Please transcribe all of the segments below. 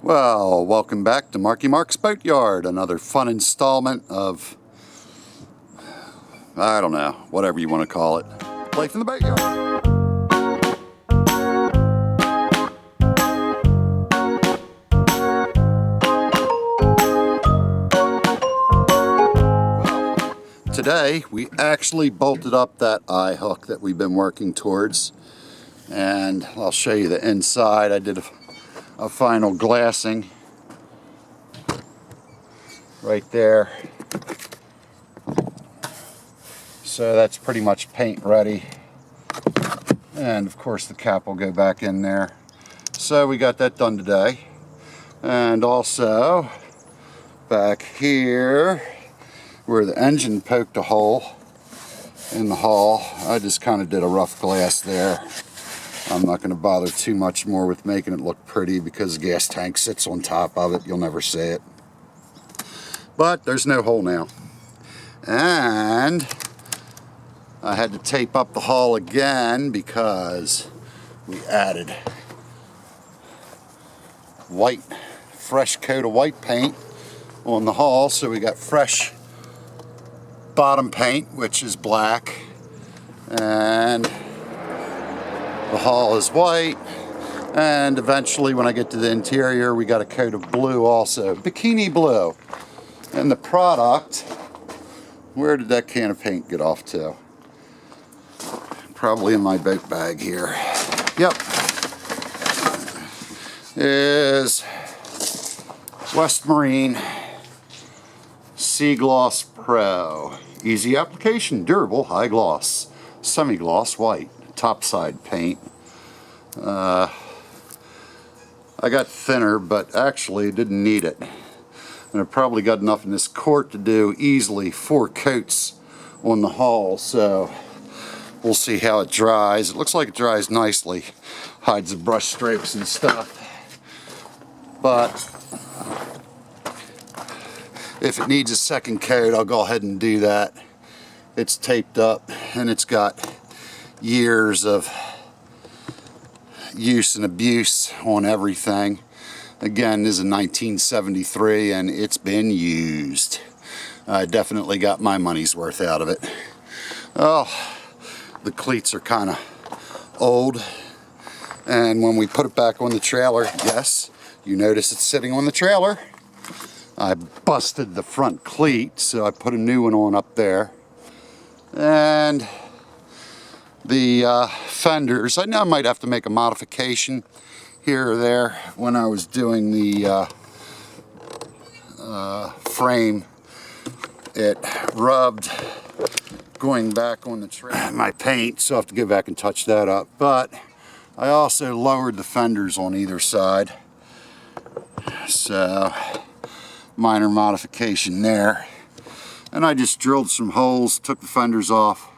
Well, welcome back to Marky Mark's Boatyard, another fun installment of, I don't know, whatever you want to call it, life in the boatyard. Well, today we actually bolted up that eye hook that we've been working towards, and I'll show you the inside. I did a final glassing right there, so that's pretty much paint ready, and of course the cap will go back in there. So we got that done today. And also back here where the engine poked a hole in the hull, I just kind of did a rough glass there. I'm not going to bother too much more with making it look pretty because the gas tank sits on top of it. You'll never see it. But there's no hole now. And I had to tape up the hull again because we added white, fresh coat of white paint on the hull. So we got fresh bottom paint, which is black, and the hull is white, and eventually when I get to the interior we got a coat of blue also, bikini blue. And the product, where did that can of paint get off to? Probably in my boat bag here. Yep. Is West Marine Sea Gloss Pro. Easy application, durable, high gloss, semi-gloss white. Topside paint. I got thinner, but actually didn't need it. And I probably got enough in this quart to do easily 4 coats on the hull, so we'll see how it dries. It looks like it dries nicely. Hides the brush strokes and stuff. But if it needs a second coat, I'll go ahead and do that. It's taped up and it's got years of use and abuse on everything. Again, this is a 1973 and it's been used. I definitely got my money's worth out of it. Oh, the cleats are kind of old, and when we put it back on the trailer, yes, you notice it's sitting on the trailer. I busted the front cleat, so I put a new one on up there. And the fenders, I know I might have to make a modification here or there. When I was doing the frame, it rubbed going back on the tray my paint, so I have to go back and touch that up. But I also lowered the fenders on either side, so minor modification there. And I just drilled some holes, took the fenders off,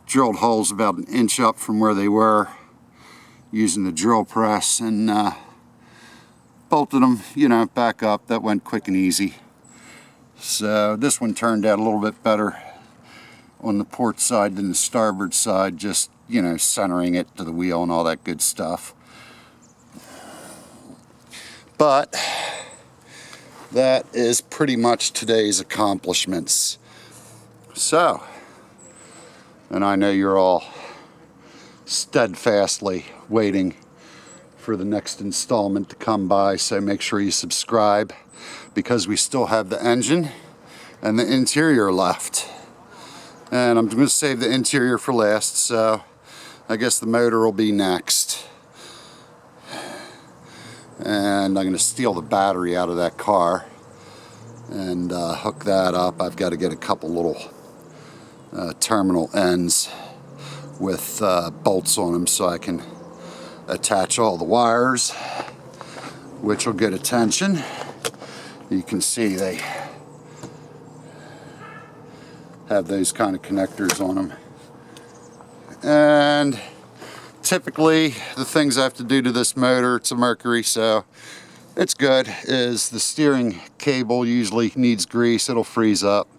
drilled holes about 1 inch up from where they were using the drill press, and bolted them, back up. That went quick and easy. So this one turned out a little bit better on the port side than the starboard side, just, centering it to the wheel and all that good stuff. But that is pretty much today's accomplishments. So, and I know you're all steadfastly waiting for the next installment to come by, so make sure you subscribe, because we still have the engine and the interior left. And I'm going to save the interior for last, so I guess the motor will be next. And I'm going to steal the battery out of that car and hook that up. I've got to get a couple little terminal ends with bolts on them so I can attach all the wires, which will get attention. You can see they have those kind of connectors on them. And typically the things I have to do to this motor, it's a Mercury, so it's good, is the steering cable usually needs grease. It'll freeze up.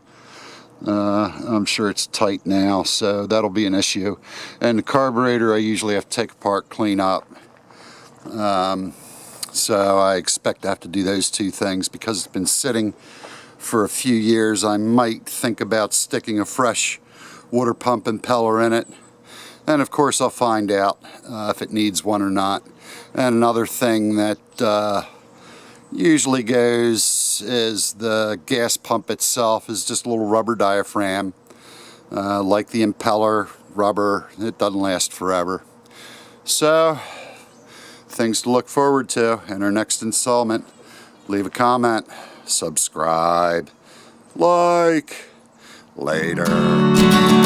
I'm sure it's tight now, so that'll be an issue. And the carburetor I usually have to take apart, clean up. So I expect to have to do those two things. Because it's been sitting for a few years, I might think about sticking a fresh water pump impeller in it. And of course I'll find out if it needs one or not. And another thing that usually goes is the gas pump itself is just a little rubber diaphragm. Like the impeller, rubber, it doesn't last forever. So, things to look forward to in our next installment. Leave a comment, subscribe, like, later.